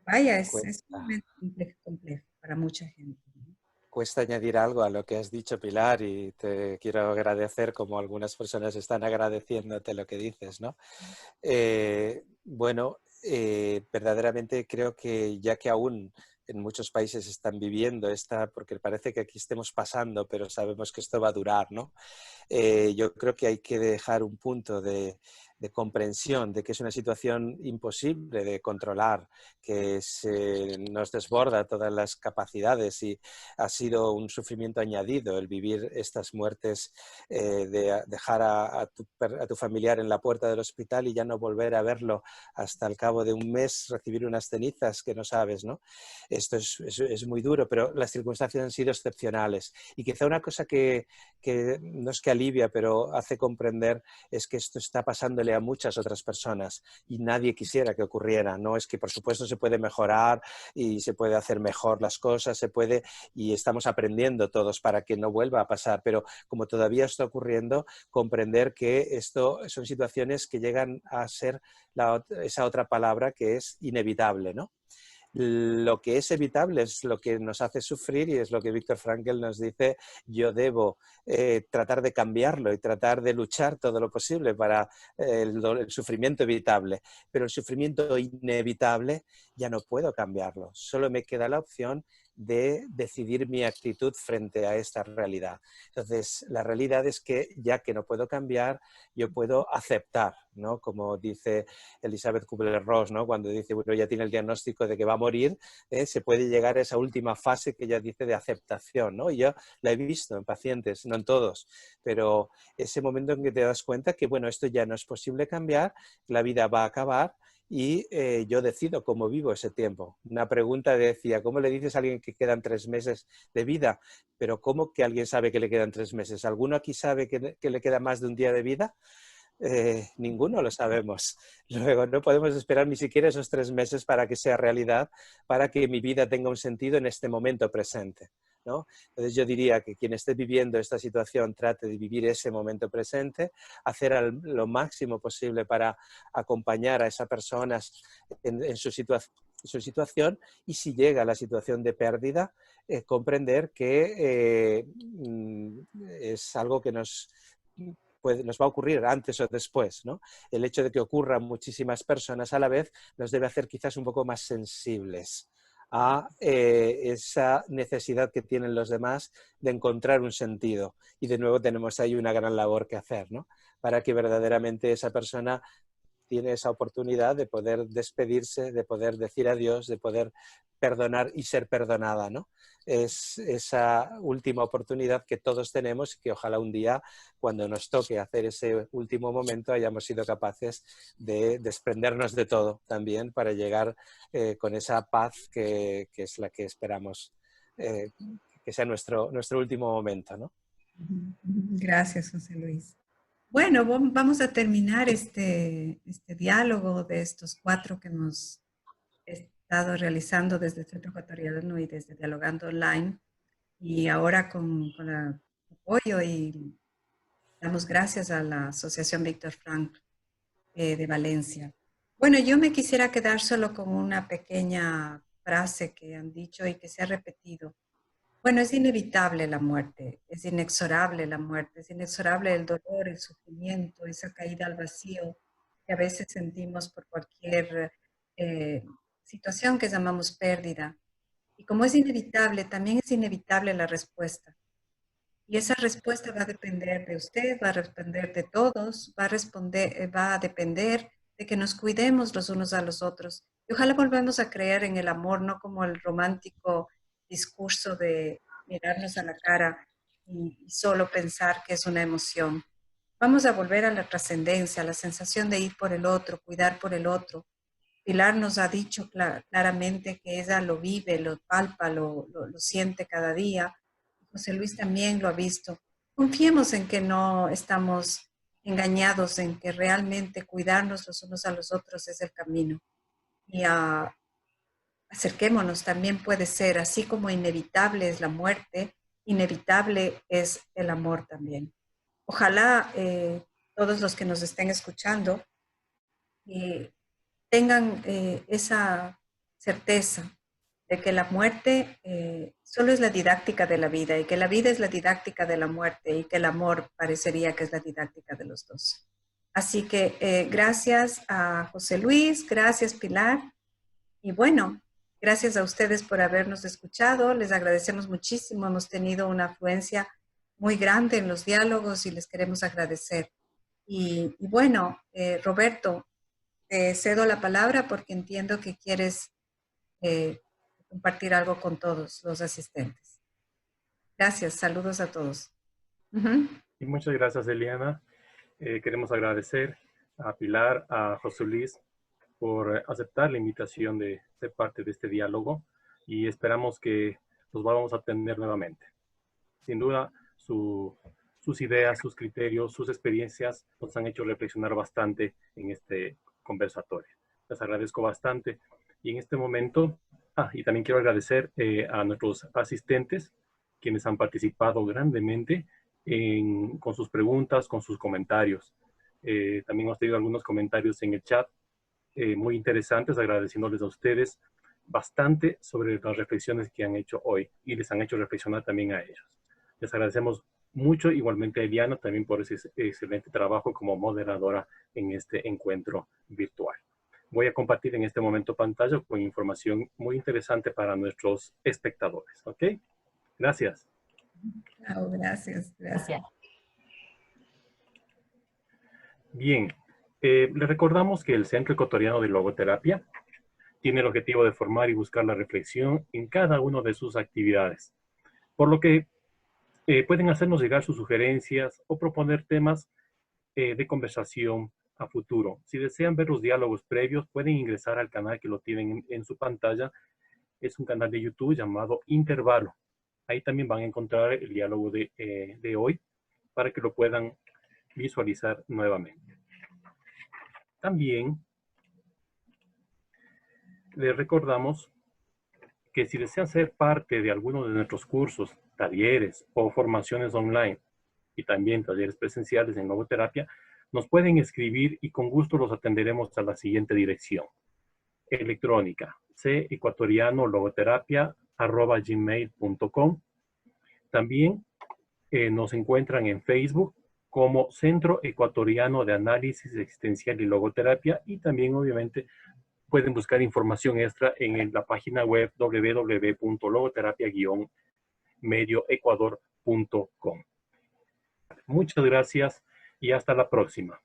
[SPEAKER 1] vaya, es un
[SPEAKER 2] Cuesta.
[SPEAKER 1] momento complejo, complejo para mucha gente, ¿no?
[SPEAKER 2] Cuesta añadir algo a lo que has dicho, Pilar, y te quiero agradecer como algunas personas están agradeciéndote lo que dices, ¿no? Bueno, verdaderamente creo que ya que aún en muchos países están viviendo esta, porque parece que aquí estemos pasando, pero sabemos que esto va a durar, ¿no? Yo creo que hay que dejar un punto de comprensión de que es una situación imposible de controlar, que nos desborda todas las capacidades y ha sido un sufrimiento añadido el vivir estas muertes, de dejar a tu familiar en la puerta del hospital y ya no volver a verlo hasta el cabo de un mes, recibir unas cenizas que no sabes, ¿no? Esto es muy duro, pero las circunstancias han sido excepcionales. Y quizá una cosa que no es que alivia, pero hace comprender es que esto está pasándole a muchas otras personas y nadie quisiera que ocurriera. No es que, por supuesto, se puede mejorar y se puede hacer mejor las cosas, se puede, y estamos aprendiendo todos para que no vuelva a pasar, pero como todavía está ocurriendo, comprender que esto son situaciones que llegan a ser esa otra palabra que es inevitable, ¿no? Lo que es evitable es lo que nos hace sufrir y es lo que Viktor Frankl nos dice, yo debo tratar de cambiarlo y tratar de luchar todo lo posible para el sufrimiento evitable, pero el sufrimiento inevitable ya no puedo cambiarlo, solo me queda la opción de decidir mi actitud frente a esta realidad. Entonces, la realidad es que ya que no puedo cambiar, yo puedo aceptar, ¿no? Como dice Elizabeth Kubler-Ross, ¿no? Cuando dice, bueno, ya tiene el diagnóstico de que va a morir, se puede llegar a esa última fase que ella dice de aceptación, ¿no? Y yo la he visto en pacientes, no en todos, pero ese momento en que te das cuenta que, bueno, esto ya no es posible cambiar, la vida va a acabar y yo decido cómo vivo ese tiempo. Una pregunta decía, ¿cómo le dices a alguien que quedan 3 meses de vida? Pero ¿cómo que alguien sabe que le quedan 3 meses? ¿Alguno aquí sabe que le queda más de un día de vida? Ninguno lo sabemos. Luego, no podemos esperar ni siquiera esos 3 meses para que sea realidad, para que mi vida tenga un sentido en este momento presente, ¿no? Entonces yo diría que quien esté viviendo esta situación trate de vivir ese momento presente, hacer lo máximo posible para acompañar a esa persona en su situación y si llega a la situación de pérdida, comprender que es algo que nos va a ocurrir antes o después, ¿no? El hecho de que ocurran muchísimas personas a la vez nos debe hacer quizás un poco más sensibles a esa necesidad que tienen los demás de encontrar un sentido. Y de nuevo tenemos ahí una gran labor que hacer, ¿no? Para que verdaderamente esa persona tiene esa oportunidad de poder despedirse, de poder decir adiós, de poder perdonar y ser perdonada, ¿no? Es esa última oportunidad que todos tenemos y que ojalá un día, cuando nos toque hacer ese último momento, hayamos sido capaces de desprendernos de todo también para llegar con esa paz que es la que esperamos que sea nuestro último momento, ¿no?
[SPEAKER 1] Gracias, José Luis. Bueno, vamos a terminar este diálogo de estos 4 que hemos estado realizando desde el Centro Ecuatoriano y desde Dialogando Online. Y ahora con el apoyo y damos gracias a la Asociación Víctor Frank de Valencia. Bueno, yo me quisiera quedar solo con una pequeña frase que han dicho y que se ha repetido. Bueno, es inevitable la muerte, es inexorable la muerte, es inexorable el dolor, el sufrimiento, esa caída al vacío que a veces sentimos por cualquier situación que llamamos pérdida. Y como es inevitable, también es inevitable la respuesta. Y esa respuesta va a depender de usted, va a depender de todos, va a depender de que nos cuidemos los unos a los otros. Y ojalá volvamos a creer en el amor, no como el romántico discurso de mirarnos a la cara y solo pensar que es una emoción. Vamos a volver a la trascendencia, a la sensación de ir por el otro, cuidar por el otro. Pilar nos ha dicho claramente que ella lo vive, lo palpa, lo siente cada día. José Luis también lo ha visto. Confiemos en que no estamos engañados, en que realmente cuidarnos los unos a los otros es el camino. Y acerquémonos, también puede ser, así como inevitable es la muerte, inevitable es el amor también. Ojalá todos los que nos estén escuchando tengan esa certeza de que la muerte solo es la didáctica de la vida y que la vida es la didáctica de la muerte y que el amor parecería que es la didáctica de los dos. Así que gracias a José Luis, gracias Pilar y bueno, gracias a ustedes por habernos escuchado, les agradecemos muchísimo, hemos tenido una afluencia muy grande en los diálogos y les queremos agradecer. Y bueno, Roberto, te cedo la palabra porque entiendo que quieres compartir algo con todos los asistentes. Gracias, saludos a todos.
[SPEAKER 4] Y muchas gracias, Eliana. Queremos agradecer a Pilar, a José Luis, por aceptar la invitación de ser parte de este diálogo y esperamos que los vamos a tener nuevamente. Sin duda, sus ideas, sus criterios, sus experiencias nos han hecho reflexionar bastante en este conversatorio. Les agradezco bastante. Y en este momento, y también quiero agradecer a nuestros asistentes, quienes han participado grandemente con sus preguntas, con sus comentarios. También hemos tenido algunos comentarios en el chat muy interesantes, agradeciéndoles a ustedes bastante sobre las reflexiones que han hecho hoy y les han hecho reflexionar también a ellos. Les agradecemos mucho, igualmente a Eliana, también por ese excelente trabajo como moderadora en este encuentro virtual. Voy a compartir en este momento pantalla con información muy interesante para nuestros espectadores. ¿Ok? Gracias.
[SPEAKER 1] Oh, gracias.
[SPEAKER 4] Bien, les recordamos que el Centro Ecuatoriano de Logoterapia tiene el objetivo de formar y buscar la reflexión en cada una de sus actividades, por lo que pueden hacernos llegar sus sugerencias o proponer temas de conversación a futuro. Si desean ver los diálogos previos, pueden ingresar al canal que lo tienen en su pantalla. Es un canal de YouTube llamado Intervalo. Ahí también van a encontrar el diálogo de hoy para que lo puedan visualizar nuevamente. También les recordamos que si desean ser parte de alguno de nuestros cursos, talleres o formaciones online y también talleres presenciales en logoterapia, nos pueden escribir y con gusto los atenderemos a la siguiente dirección electrónica: ceecuatorianologoterapia@gmail.com. También nos encuentran en Facebook como Centro Ecuatoriano de Análisis Existencial y Logoterapia, y también obviamente pueden buscar información extra en la página web www.logoterapia-medioecuador.com. Muchas gracias y hasta la próxima.